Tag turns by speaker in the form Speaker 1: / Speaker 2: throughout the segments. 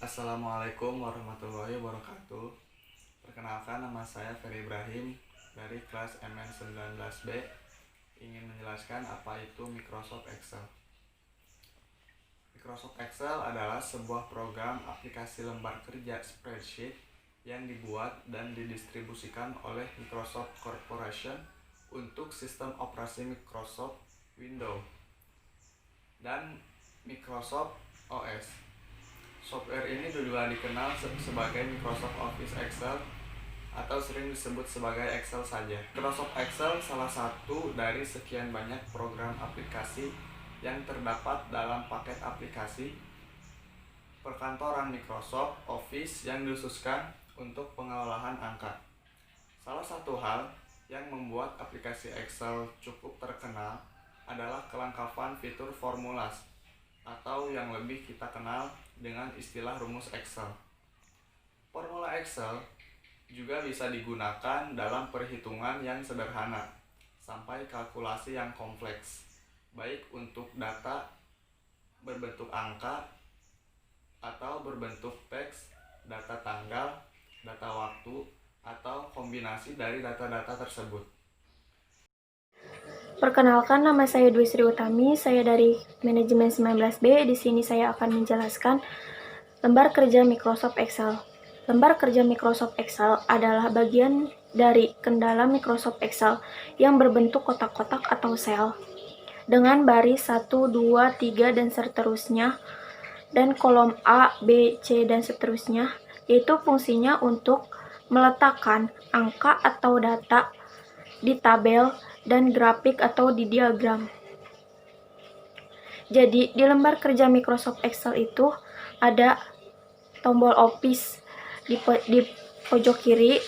Speaker 1: Assalamualaikum warahmatullahi wabarakatuh. Perkenalkan, nama saya Ferry Ibrahim dari kelas MN19B. Ingin menjelaskan apa itu Microsoft Excel. Microsoft Excel adalah sebuah program aplikasi lembar kerja spreadsheet yang dibuat dan didistribusikan oleh Microsoft Corporation untuk sistem operasi Microsoft Windows dan Microsoft OS. Software ini juga dikenal sebagai Microsoft Office Excel atau sering disebut sebagai Excel saja. Microsoft Excel salah satu dari sekian banyak program aplikasi yang terdapat dalam paket aplikasi perkantoran Microsoft Office yang dikhususkan untuk pengelolaan angka. Salah satu hal yang membuat aplikasi Excel cukup terkenal adalah kelengkapan fitur formulas atau yang lebih kita kenal dengan istilah rumus Excel. Formula Excel juga bisa digunakan dalam perhitungan yang sederhana sampai kalkulasi yang kompleks, baik untuk data berbentuk angka atau berbentuk teks, data tanggal, data waktu, atau kombinasi dari data-data tersebut.
Speaker 2: Perkenalkan, nama saya Dwi Sri Utami, saya dari Manajemen 19B. Di sini saya akan menjelaskan lembar kerja Microsoft Excel. Lembar kerja Microsoft Excel adalah bagian dari kendala Microsoft Excel yang berbentuk kotak-kotak atau sel dengan baris 1, 2, 3, dan seterusnya, dan kolom A, B, C, dan seterusnya, yaitu fungsinya untuk meletakkan angka atau data di tabel dan grafik atau di diagram. Jadi di lembar kerja Microsoft Excel itu ada tombol Office di pojok kiri,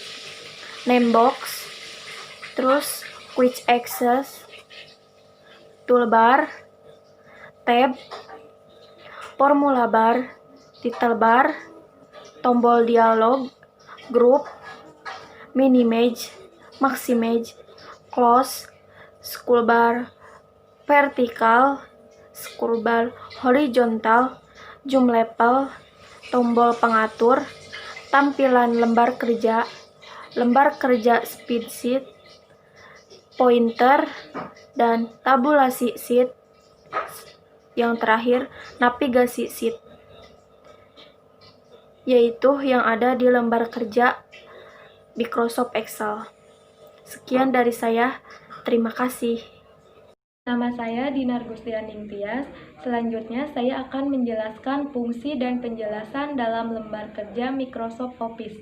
Speaker 2: name box, terus quick access, toolbar, tab, formula bar, title bar, tombol dialog, group, minimage, maximage, close, scroll bar vertikal, scroll bar horizontal, zoom level, tombol pengatur, tampilan lembar kerja spreadsheet, pointer, dan tabulasi sheet. Yang terakhir, navigasi sheet, yaitu yang ada di lembar kerja Microsoft Excel. Sekian dari saya, terima kasih. Nama saya Dinar Gustianing Tias. Selanjutnya saya akan menjelaskan fungsi dan penjelasan dalam lembar kerja Microsoft Office.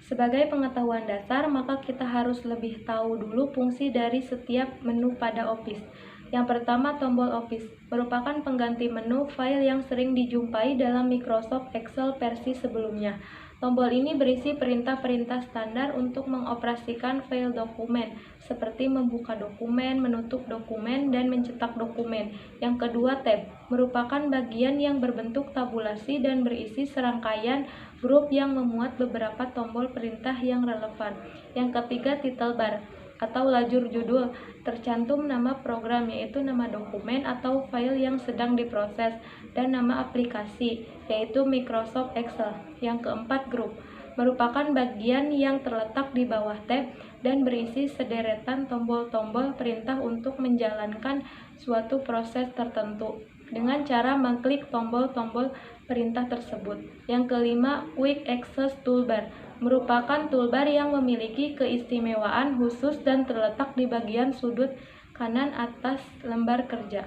Speaker 2: Sebagai pengetahuan dasar, maka kita harus lebih tahu dulu fungsi dari setiap menu pada Office. Yang pertama, tombol Office merupakan pengganti menu file yang sering dijumpai dalam Microsoft Excel versi sebelumnya. Tombol ini berisi perintah-perintah standar untuk mengoperasikan file dokumen, seperti membuka dokumen, menutup dokumen, dan mencetak dokumen. Yang kedua, tab merupakan bagian yang berbentuk tabulasi dan berisi serangkaian grup yang memuat beberapa tombol perintah yang relevan. Yang ketiga, title bar atau lajur judul, tercantum nama program, yaitu nama dokumen atau file yang sedang diproses, dan nama aplikasi, yaitu Microsoft Excel. Yang keempat, grup merupakan bagian yang terletak di bawah tab dan berisi sederetan tombol-tombol perintah untuk menjalankan suatu proses tertentu dengan cara mengklik tombol-tombol perintah tersebut. Yang kelima, Quick Access Toolbar merupakan toolbar yang memiliki keistimewaan khusus dan terletak di bagian sudut kanan atas lembar kerja.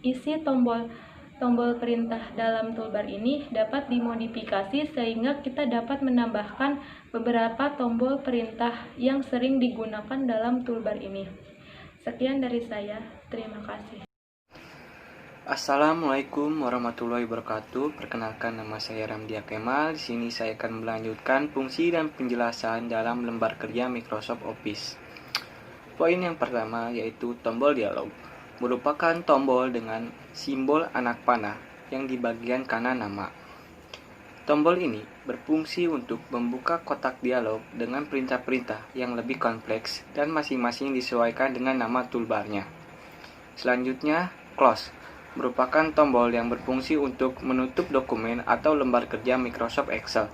Speaker 2: Isi tombol perintah dalam toolbar ini dapat dimodifikasi sehingga kita dapat menambahkan beberapa tombol perintah yang sering digunakan dalam toolbar ini. Sekian dari saya, terima kasih.
Speaker 3: Assalamualaikum warahmatullahi wabarakatuh. Perkenalkan, nama saya Ramdia Kemal. Di sini saya akan melanjutkan fungsi dan penjelasan dalam lembar kerja Microsoft Office. Poin yang pertama yaitu tombol dialog. Merupakan tombol dengan simbol anak panah yang di bagian kanan nama. Tombol ini berfungsi untuk membuka kotak dialog dengan perintah-perintah yang lebih kompleks dan masing-masing disesuaikan dengan nama toolbarnya. Selanjutnya, close merupakan tombol yang berfungsi untuk menutup dokumen atau lembar kerja Microsoft Excel.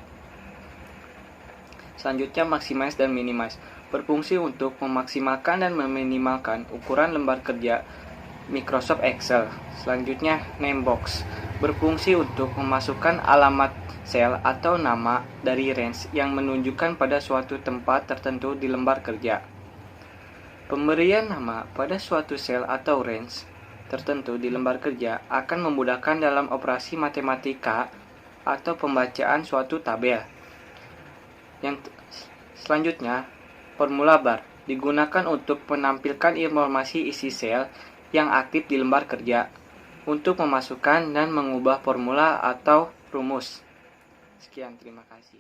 Speaker 3: Selanjutnya, maximize dan minimize berfungsi untuk memaksimalkan dan meminimalkan ukuran lembar kerja Microsoft Excel. Selanjutnya, namebox berfungsi untuk memasukkan alamat sel atau nama dari range yang menunjukkan pada suatu tempat tertentu di lembar kerja. Pemberian nama pada suatu sel atau range tertentu di lembar kerja akan memudahkan dalam operasi matematika atau pembacaan suatu tabel. Yang selanjutnya, formula bar digunakan untuk menampilkan informasi isi sel yang aktif di lembar kerja untuk memasukkan dan mengubah formula atau rumus. Sekian, terima kasih.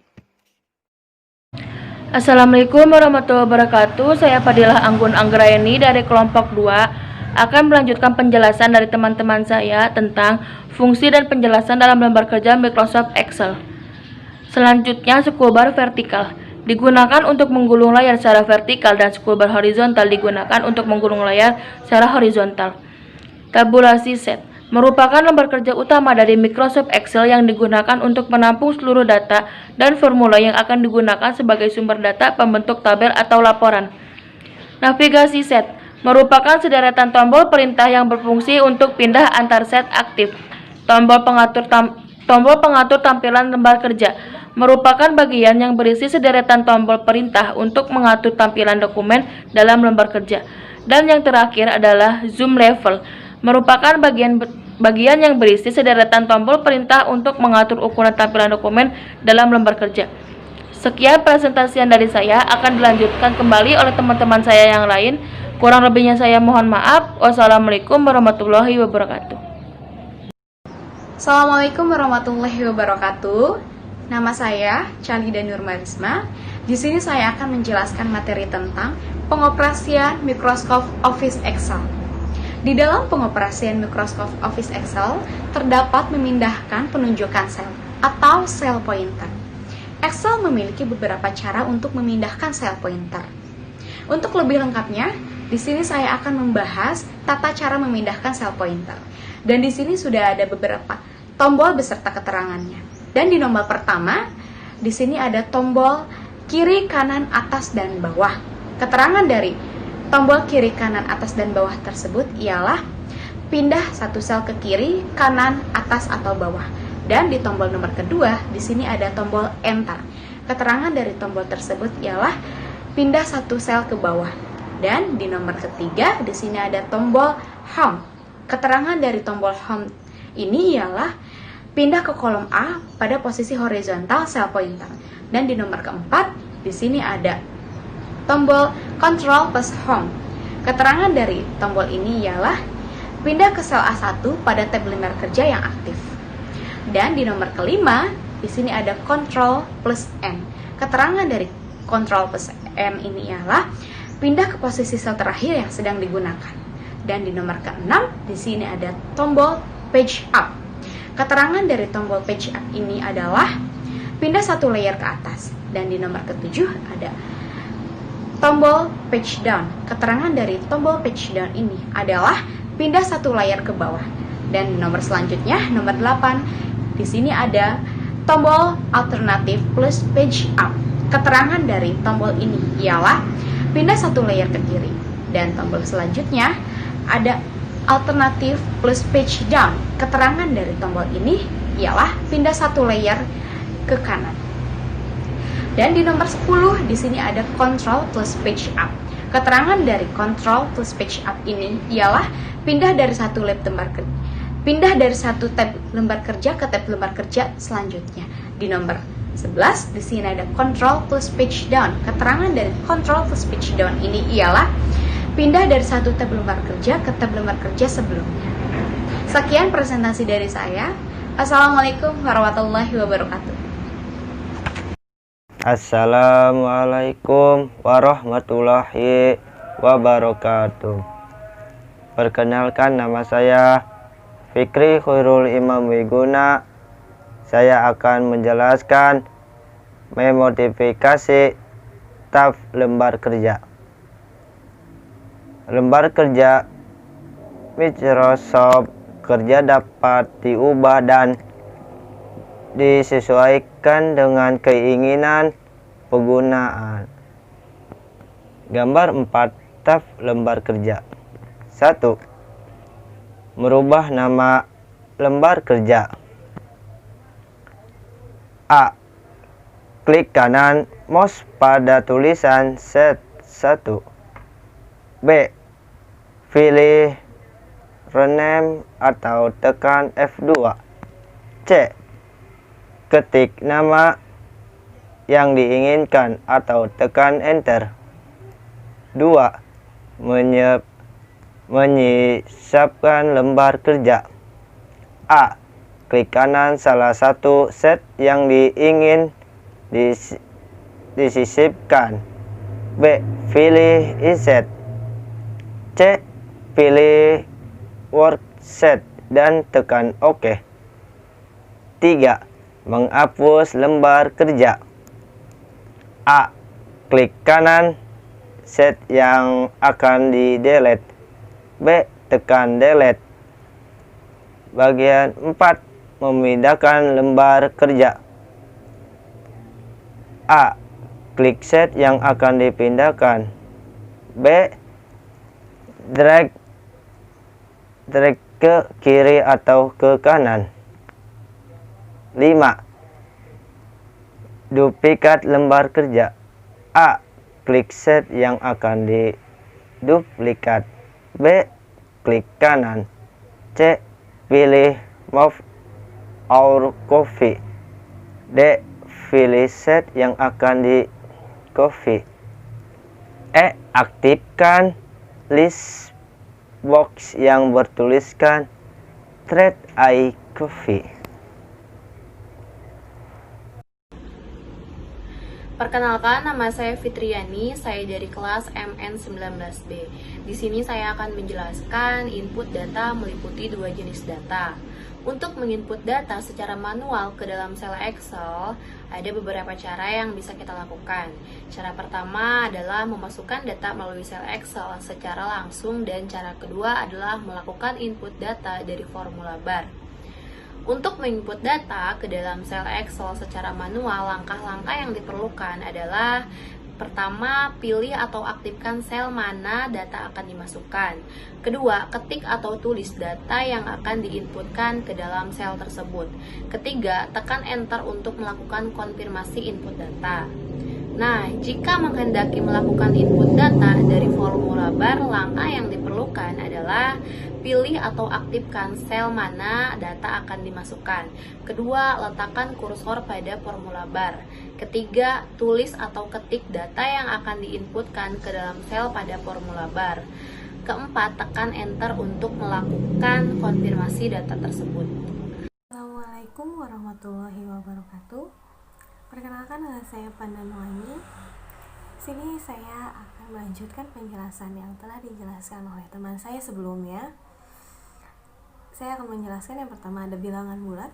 Speaker 2: Assalamualaikum warahmatullahi wabarakatuh. Saya Fadilah Anggun Anggraeni dari kelompok 2 akan melanjutkan penjelasan dari teman-teman saya tentang fungsi dan penjelasan dalam lembar kerja Microsoft Excel. Selanjutnya, scroll bar vertikal digunakan untuk menggulung layar secara vertikal dan scroll bar horizontal digunakan untuk menggulung layar secara horizontal. Tabulasi set merupakan lembar kerja utama dari Microsoft Excel yang digunakan untuk menampung seluruh data dan formula yang akan digunakan sebagai sumber data pembentuk tabel atau laporan. Navigasi set merupakan sederetan tombol perintah yang berfungsi untuk pindah antar set aktif. Tombol pengatur tampilan lembar kerja merupakan bagian yang berisi sederetan tombol perintah untuk mengatur tampilan dokumen dalam lembar kerja. Dan yang terakhir adalah zoom level, merupakan bagian yang berisi sederetan tombol perintah untuk mengatur ukuran tampilan dokumen dalam lembar kerja. Sekian presentasian dari saya, akan dilanjutkan kembali oleh teman-teman saya yang lain. Kurang lebihnya saya mohon maaf. Wassalamualaikum warahmatullahi wabarakatuh.
Speaker 4: Assalamualaikum warahmatullahi wabarakatuh. Nama saya Chalida Nurmarisma. Di sini saya akan menjelaskan materi tentang pengoperasian Microsoft Office Excel. Di dalam pengoperasian Microsoft Office Excel terdapat memindahkan penunjukan sel atau cell pointer. Excel memiliki beberapa cara untuk memindahkan cell pointer. Untuk lebih lengkapnya, di sini saya akan membahas tata cara memindahkan cell pointer. Dan di sini sudah ada beberapa tombol beserta keterangannya. Dan di nomor pertama, di sini ada tombol kiri, kanan, atas, dan bawah. Keterangan dari tombol kiri, kanan, atas, dan bawah tersebut ialah pindah satu sel ke kiri, kanan, atas, atau bawah. Dan di tombol nomor kedua, di sini ada tombol Enter. Keterangan dari tombol tersebut ialah pindah satu sel ke bawah. Dan di nomor ketiga, di sini ada tombol Home. Keterangan dari tombol Home ini ialah pindah ke kolom A pada posisi horizontal sel pointer. Dan di nomor keempat, di sini ada tombol Control plus Home. Keterangan dari tombol ini ialah pindah ke sel A1 pada tab lembar kerja yang aktif. Dan di nomor kelima, di sini ada Control plus N. Keterangan dari Control plus N ini ialah pindah ke posisi sel terakhir yang sedang digunakan. Dan di nomor keenam, di sini ada tombol Page Up. Keterangan dari tombol Page Up ini adalah pindah satu layer ke atas. Dan di nomor ketujuh ada tombol Page Down. Keterangan dari tombol Page Down ini adalah pindah satu layer ke bawah. Dan nomor selanjutnya, nomor 8, di sini ada tombol Alternative plus Page Up. Keterangan dari tombol ini ialah pindah satu layer ke kiri. Dan tombol selanjutnya ada Alternative plus Page Down. Keterangan dari tombol ini ialah pindah satu layer ke kanan. Dan di nomor 10 di sini ada Control plus Page Up. Keterangan dari Control plus Page Up ini ialah pindah dari satu tab lembar kerja ke tab lembar kerja selanjutnya. Di nomor 11 di sini ada Control plus Page Down. Keterangan dari Control plus Page Down ini ialah pindah dari satu tab lembar kerja ke tab lembar kerja sebelumnya. Sekian presentasi dari saya. Assalamualaikum warahmatullahi wabarakatuh.
Speaker 5: Assalamualaikum warahmatullahi wabarakatuh. Perkenalkan, nama saya Fikri Khairul Imam Wiguna. Saya akan menjelaskan memodifikasi tab lembar kerja. Lembar kerja Microsoft kerja dapat diubah dan disesuaikan dengan keinginan penggunaan. Gambar 4 staf lembar kerja. 1. Merubah nama lembar kerja. A. Klik kanan mouse pada tulisan set 1. B. Pilih rename atau tekan F2. C. Ketik nama yang diinginkan atau tekan enter. 2. Menyiapkan lembar kerja. A. Klik kanan salah satu set yang diingin disisipkan. B. Pilih inset. C. Pilih work set dan tekan OK. 3. Menghapus lembar kerja. A. Klik kanan set yang akan di-delete. B. Tekan delete. Bagian 4. Memindahkan lembar kerja. A. Klik set yang akan dipindahkan. B. Drag ke kiri atau ke kanan. 5. Duplikat lembar kerja. A. Klik set yang akan diduplikat. B. Klik kanan. C. Pilih move or copy. D. Pilih set yang akan di copy. E. Aktifkan list box yang bertuliskan thread I copy.
Speaker 6: Perkenalkan, nama saya Fitriani, saya dari kelas MN19B. Di sini saya akan menjelaskan input data meliputi 2 jenis data. Untuk menginput data secara manual ke dalam sel Excel, ada beberapa cara yang bisa kita lakukan. Cara pertama adalah memasukkan data melalui sel Excel secara langsung, dan cara kedua adalah melakukan input data dari formula bar. Untuk menginput data ke dalam sel Excel secara manual, langkah-langkah yang diperlukan adalah: pertama, pilih atau aktifkan sel mana data akan dimasukkan. Kedua, ketik atau tulis data yang akan diinputkan ke dalam sel tersebut. Ketiga, tekan enter untuk melakukan konfirmasi input data. Nah, jika menghendaki melakukan input data dari formula bar, langkah yang diperlukan adalah pilih atau aktifkan sel mana data akan dimasukkan. Kedua, letakkan kursor pada formula bar. Ketiga, tulis atau ketik data yang akan diinputkan ke dalam sel pada formula bar. Keempat, tekan enter untuk melakukan konfirmasi data tersebut.
Speaker 7: Assalamualaikum warahmatullahi wabarakatuh. Perkenalkan, nama saya Pandanuani. Sini saya akan melanjutkan penjelasan yang telah dijelaskan oleh teman saya sebelumnya. Saya akan menjelaskan yang pertama ada bilangan bulat.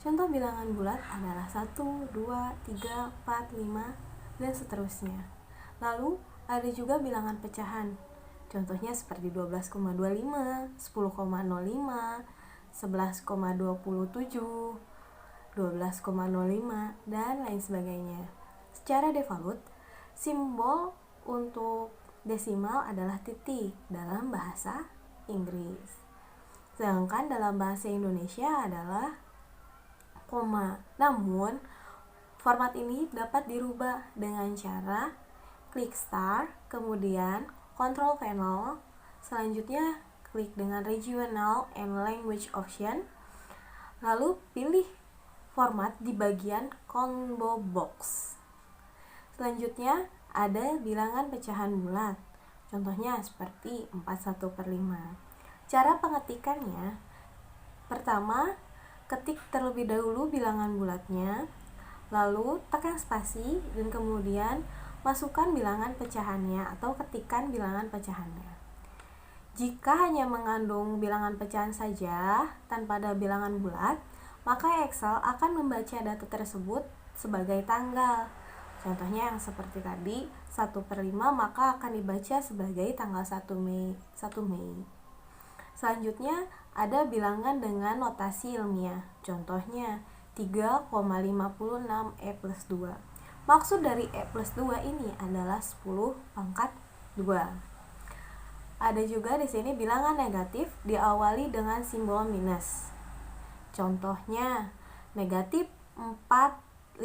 Speaker 7: Contoh bilangan bulat adalah 1, 2, 3, 4, 5, dan seterusnya. Lalu ada juga bilangan pecahan. Contohnya seperti 12,25, 10,05, 11,27, 12,05, dan lain sebagainya. Secara default, simbol untuk desimal adalah titik dalam bahasa Inggris. Sedangkan dalam bahasa Indonesia adalah koma. Namun, format ini dapat dirubah dengan cara klik start, kemudian control panel, selanjutnya klik dengan regional and language option, lalu pilih format di bagian combo box. Selanjutnya ada bilangan pecahan bulat. Contohnya seperti 41/5. Cara pengetikannya, pertama, ketik terlebih dahulu bilangan bulatnya, lalu tekan spasi, dan kemudian masukkan bilangan pecahannya atau ketikkan bilangan pecahannya. Jika hanya mengandung bilangan pecahan saja tanpa ada bilangan bulat, maka Excel akan membaca data tersebut sebagai tanggal. Contohnya yang seperti tadi, 1/5 maka akan dibaca sebagai tanggal 1 Mei. Selanjutnya ada bilangan dengan notasi ilmiah. Contohnya 3,56 E plus 2. Maksud dari E plus 2 ini adalah 10 pangkat 2. Ada juga di sini bilangan negatif diawali dengan simbol minus. Contohnya negatif 4.553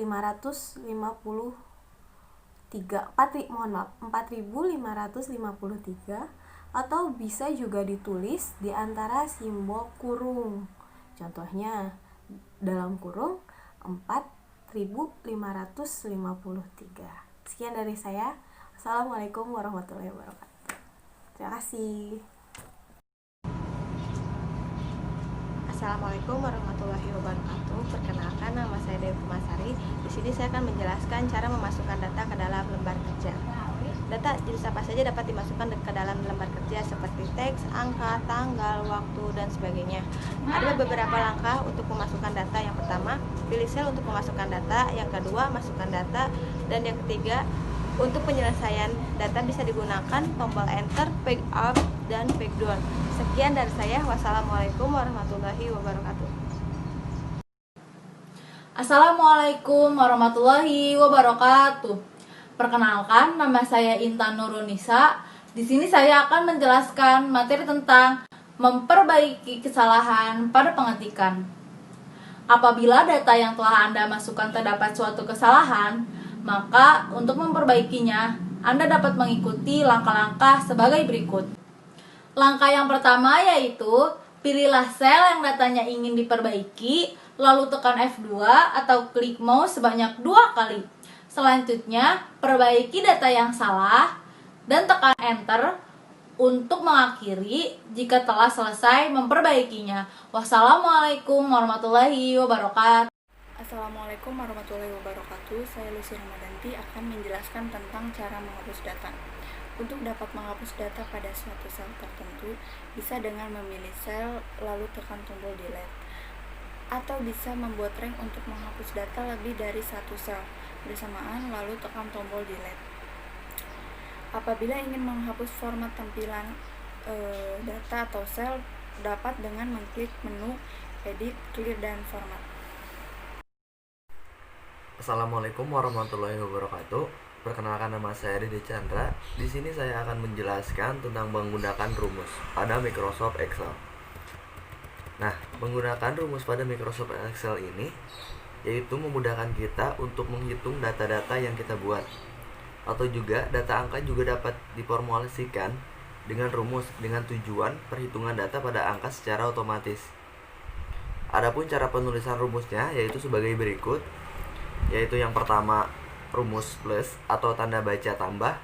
Speaker 7: atau bisa juga ditulis di antara simbol kurung. Contohnya dalam kurung 4.553. Sekian dari saya. Assalamualaikum warahmatullahi wabarakatuh. Terima kasih.
Speaker 8: Assalamualaikum warahmatullahi wabarakatuh. Perkenalkan, nama saya Dewi Masari. Di sini saya akan menjelaskan cara memasukkan data ke dalam lembar kerja. Data jenis apa saja dapat dimasukkan ke dalam lembar kerja seperti teks, angka, tanggal, waktu, dan sebagainya. Ada beberapa langkah untuk memasukkan data. Yang pertama, pilih sel untuk memasukkan data. Yang kedua, masukkan data. Dan yang ketiga, untuk penyelesaian data bisa digunakan tombol enter, page up, dan page down. Sekian dari saya. Wassalamualaikum warahmatullahi wabarakatuh.
Speaker 9: Assalamualaikum warahmatullahi wabarakatuh. Perkenalkan, nama saya Intan Nurunisa. Di sini saya akan menjelaskan materi tentang memperbaiki kesalahan pada pengetikan. Apabila data yang telah Anda masukkan terdapat suatu kesalahan, maka untuk memperbaikinya, Anda dapat mengikuti langkah-langkah sebagai berikut. Langkah yang pertama yaitu pilihlah sel yang datanya ingin diperbaiki, lalu tekan F2 atau klik mouse sebanyak 2 kali. Selanjutnya, perbaiki data yang salah dan tekan Enter untuk mengakhiri jika telah selesai memperbaikinya. Wassalamualaikum warahmatullahi wabarakatuh.
Speaker 10: Assalamualaikum warahmatullahi wabarakatuh. Saya Lucy Ramadanti akan menjelaskan tentang cara menghapus data. Untuk dapat menghapus data pada suatu sel tertentu, bisa dengan memilih sel lalu tekan tombol delete. Atau bisa membuat rank untuk menghapus data lebih dari satu sel bersamaan lalu tekan tombol delete. Apabila ingin menghapus format tampilan data atau sel, dapat dengan mengklik menu edit, clear, dan format.
Speaker 11: Assalamualaikum warahmatullahi wabarakatuh. Perkenalkan, nama saya Dede Chandra. Di sini saya akan menjelaskan tentang menggunakan rumus pada Microsoft Excel. Nah, menggunakan rumus pada Microsoft Excel ini yaitu memudahkan kita untuk menghitung data-data yang kita buat. Atau juga data angka juga dapat diformulasikan dengan rumus dengan tujuan perhitungan data pada angka secara otomatis. Adapun cara penulisan rumusnya yaitu sebagai berikut, yaitu yang pertama rumus plus atau tanda baca tambah,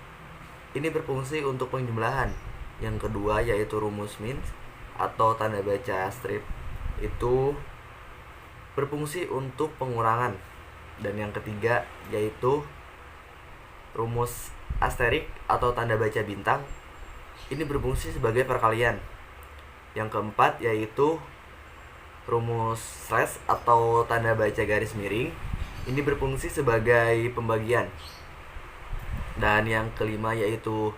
Speaker 11: ini berfungsi untuk penjumlahan. Yang kedua yaitu rumus min atau tanda baca strip, itu berfungsi untuk pengurangan. Dan yang ketiga yaitu rumus asterik atau tanda baca bintang, ini berfungsi sebagai perkalian. Yang keempat yaitu rumus slash atau tanda baca garis miring, ini berfungsi sebagai pembagian. Dan yang kelima yaitu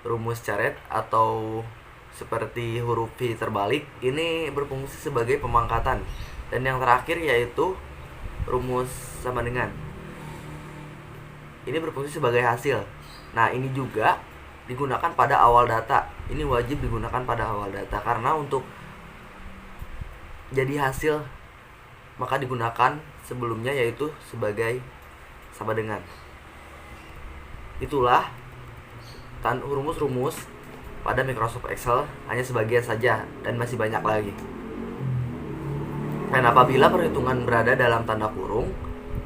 Speaker 11: rumus caret atau seperti huruf V terbalik, ini berfungsi sebagai pemangkatan. Dan yang terakhir yaitu rumus sama dengan, ini berfungsi sebagai hasil. Nah, ini juga digunakan pada awal data. Ini wajib digunakan pada awal data karena untuk jadi hasil maka digunakan sebelumnya yaitu sebagai sama dengan. Itulah rumus-rumus pada Microsoft Excel, hanya sebagian saja dan masih banyak lagi. Dan apabila perhitungan berada dalam tanda kurung,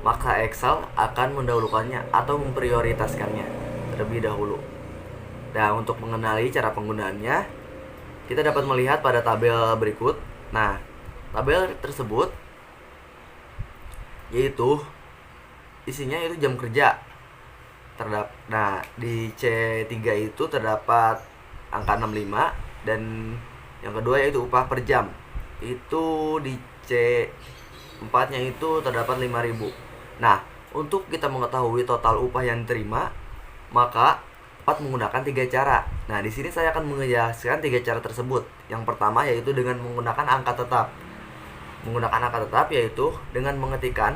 Speaker 11: maka Excel akan mendahulukannya atau memprioritaskannya terlebih dahulu. Dan untuk mengenali cara penggunaannya, kita dapat melihat pada tabel berikut. Nah, tabel tersebut yaitu isinya itu jam kerja. Nah, di C3 itu terdapat angka 65, dan yang kedua yaitu upah per jam. Itu di C4-nya itu terdapat 5.000. Nah, untuk kita mengetahui total upah yang diterima, maka dapat menggunakan 3 cara. Nah, di sini saya akan menjelaskan 3 cara tersebut. Yang pertama yaitu dengan menggunakan angka tetap. Menggunakan angka tetap yaitu dengan mengetikkan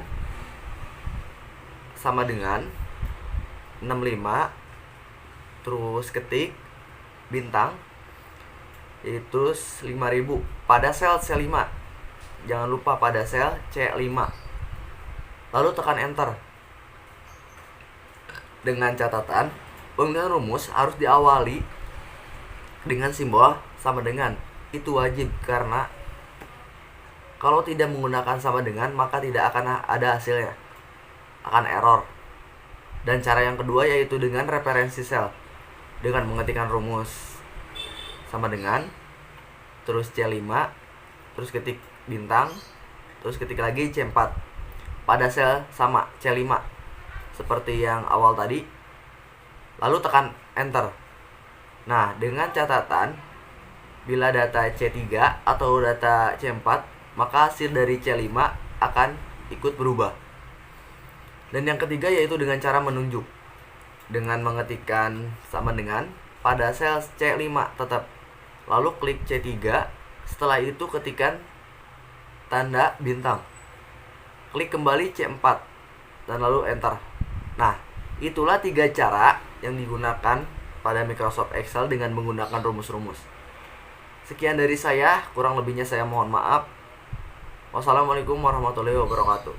Speaker 11: sama dengan 65, terus ketik bintang, yaitu 5000 pada sel C5. Jangan lupa pada sel C5. Lalu tekan enter. Dengan catatan, penggunaan rumus harus diawali dengan simbol sama dengan. Itu wajib karena kalau tidak menggunakan sama dengan maka tidak akan ada hasilnya. Akan error. Dan cara yang kedua yaitu dengan referensi sel. Dengan mengetikkan rumus sama dengan, terus C5, terus ketik bintang, terus ketik lagi C4 pada sel sama C5 seperti yang awal tadi, lalu tekan enter. Nah, dengan catatan bila data C3 atau data C4 maka hasil dari C5 akan ikut berubah. Dan yang ketiga yaitu dengan cara menunjuk dengan mengetikkan sama dengan pada sel C5 tetap, lalu klik C3, setelah itu ketikkan tanda bintang, klik kembali C4 dan lalu enter. Nah, itulah 3 cara yang digunakan pada Microsoft Excel dengan menggunakan rumus-rumus. Sekian dari saya, kurang lebihnya saya mohon maaf. Wassalamualaikum warahmatullahi wabarakatuh.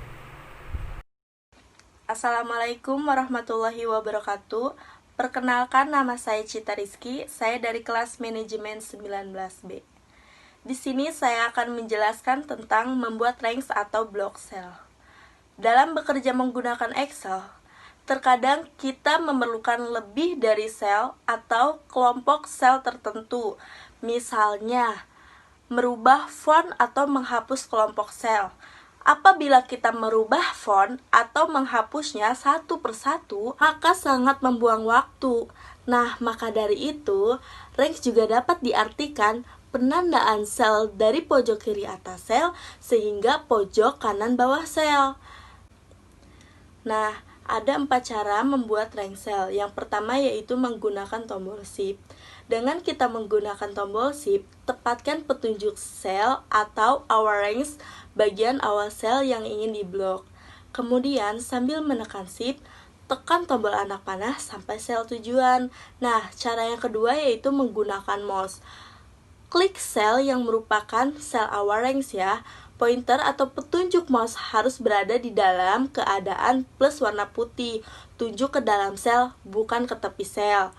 Speaker 12: Assalamualaikum warahmatullahi wabarakatuh. Perkenalkan, nama saya Cita Rizky, saya dari kelas manajemen 19B. Di sini saya akan menjelaskan tentang membuat range atau block cell. Dalam bekerja menggunakan Excel, terkadang kita memerlukan lebih dari sel atau kelompok sel tertentu. Misalnya, merubah font atau menghapus kelompok sel. Apabila kita merubah font atau menghapusnya satu persatu, maka sangat membuang waktu. Nah, maka dari itu, range juga dapat diartikan penandaan sel dari pojok kiri atas sel sehingga pojok kanan bawah sel. Nah, ada 4 cara membuat range cell. Yang pertama yaitu menggunakan tombol shift. Dengan kita menggunakan tombol shift, tepatkan petunjuk sel atau our range bagian awal sel yang ingin diblok. Kemudian sambil menekan shift, tekan tombol anak panah sampai sel tujuan. Nah, cara yang kedua yaitu menggunakan mouse. Klik sel yang merupakan sel our range ya. Pointer atau petunjuk mouse harus berada di dalam keadaan plus warna putih. Tunjuk ke dalam sel, bukan ke tepi sel.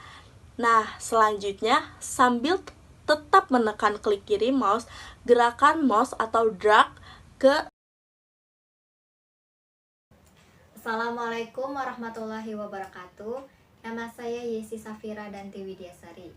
Speaker 12: Nah, selanjutnya sambil tetap menekan klik kiri mouse, gerakan mouse atau drag ke.
Speaker 13: Assalamualaikum warahmatullahi wabarakatuh. Nama saya Yesi Safira Danti Widyasari.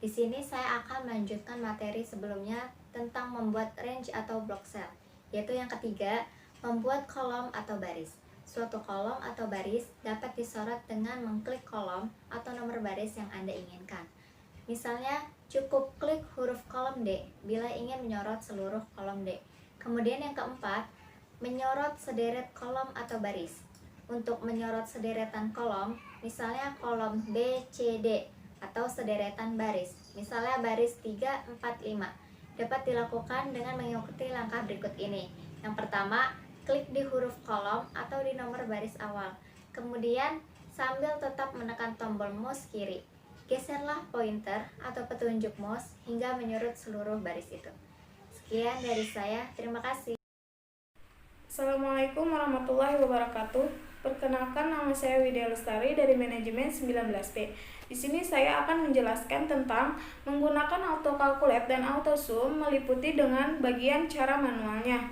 Speaker 13: Di sini saya akan melanjutkan materi sebelumnya tentang membuat range atau block cell. Yaitu yang ketiga, membuat kolom atau baris. Suatu kolom atau baris dapat disorot dengan mengklik kolom atau nomor baris yang Anda inginkan. Misalnya, cukup klik huruf kolom D bila ingin menyorot seluruh kolom D. Kemudian yang keempat, menyorot sederet kolom atau baris. Untuk menyorot sederetan kolom, misalnya kolom B, C, D, atau sederetan baris, misalnya baris 3, 4, 5. Dapat dilakukan dengan mengikuti langkah berikut ini. Yang pertama, klik di huruf kolom atau di nomor baris awal. Kemudian, sambil tetap menekan tombol mouse kiri, geserlah pointer atau petunjuk mouse hingga menyurut seluruh baris itu. Sekian dari saya, terima kasih.
Speaker 14: Assalamualaikum warahmatullahi wabarakatuh. Perkenalkan, nama saya Widya Lestari dari manajemen 19B. Di sini saya akan menjelaskan tentang menggunakan autocalculate dan autosum meliputi dengan bagian cara manualnya.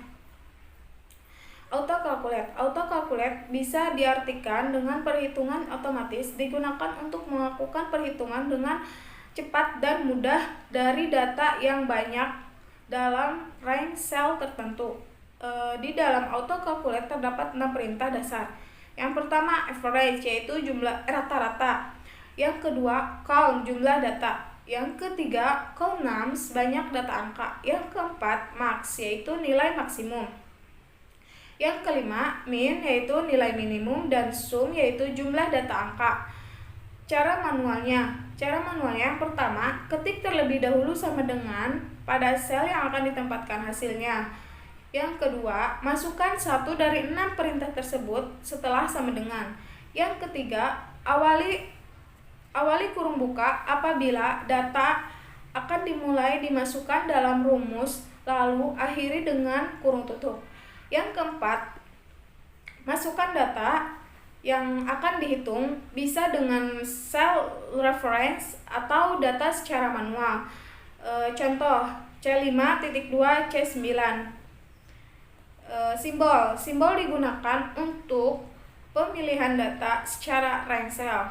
Speaker 14: Autocalculate bisa diartikan dengan perhitungan otomatis, digunakan untuk melakukan perhitungan dengan cepat dan mudah dari data yang banyak dalam range cell tertentu. Di dalam autocalculate terdapat 6 perintah dasar. Yang pertama, average, yaitu jumlah rata-rata. Yang kedua, count, jumlah data. Yang ketiga, columns, banyak data angka. Yang keempat, max, yaitu nilai maksimum. Yang kelima, min, yaitu nilai minimum, dan sum, yaitu jumlah data angka. Cara manualnya yang pertama, ketik terlebih dahulu sama dengan pada sel yang akan ditempatkan hasilnya. Yang kedua, masukkan 1 dari 6 perintah tersebut setelah sama dengan. Yang ketiga, awali kurung buka apabila data akan dimulai dimasukkan dalam rumus, lalu akhiri dengan kurung tutup. Yang keempat, masukkan data yang akan dihitung bisa dengan cell reference atau data secara manual. Contoh, C5.2, C9. Simbol digunakan untuk pemilihan data secara rank cell.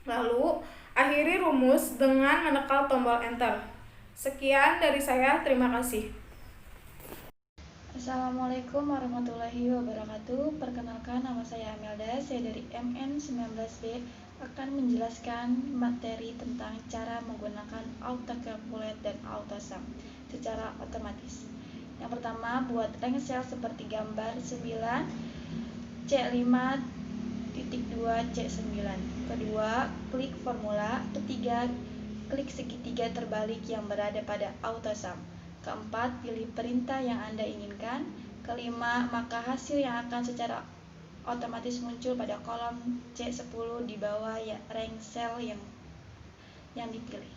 Speaker 14: Lalu, akhiri rumus dengan menekan tombol enter. Sekian dari saya, terima kasih.
Speaker 15: Assalamualaikum warahmatullahi wabarakatuh. Perkenalkan, nama saya Amelda, saya dari MN19B akan menjelaskan materi tentang cara menggunakan autocalculate dan autosum secara otomatis. Yang pertama, buat rank cell seperti gambar 9 C5.2 C9. Kedua, klik formula. Ketiga, klik segitiga terbalik yang berada pada autosum. Keempat, pilih perintah yang Anda inginkan. Kelima, maka hasil yang akan secara otomatis muncul pada kolom C10 di bawah rank cell yang dipilih.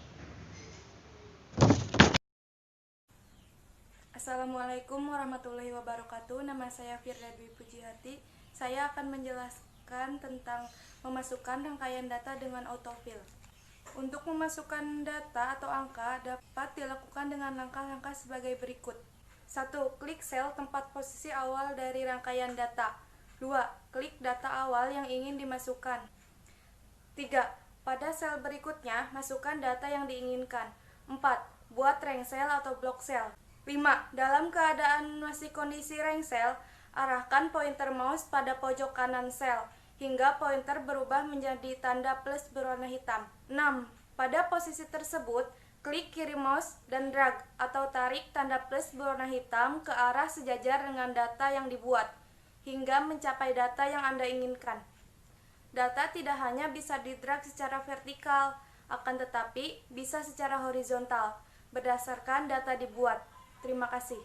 Speaker 12: Assalamualaikum warahmatullahi wabarakatuh. Nama saya Firda Dwi Pujihati. Saya akan menjelaskan tentang memasukkan rangkaian data dengan autofill. Untuk memasukkan data atau angka dapat dilakukan dengan langkah-langkah sebagai berikut. 1. Klik sel tempat posisi awal dari rangkaian data. 2. Klik data awal yang ingin dimasukkan. 3. Pada sel berikutnya, masukkan data yang diinginkan. 4. Buat rank cell atau block cell. 5. Dalam keadaan masih kondisi rank cell, arahkan pointer mouse pada pojok kanan sel hingga pointer berubah menjadi tanda plus berwarna hitam. 6. Pada posisi tersebut, klik kiri mouse dan drag atau tarik tanda plus berwarna hitam ke arah sejajar dengan data yang dibuat, hingga mencapai data yang Anda inginkan. Data tidak hanya bisa di-drag secara vertikal, akan tetapi bisa secara horizontal, berdasarkan data dibuat. Terima kasih.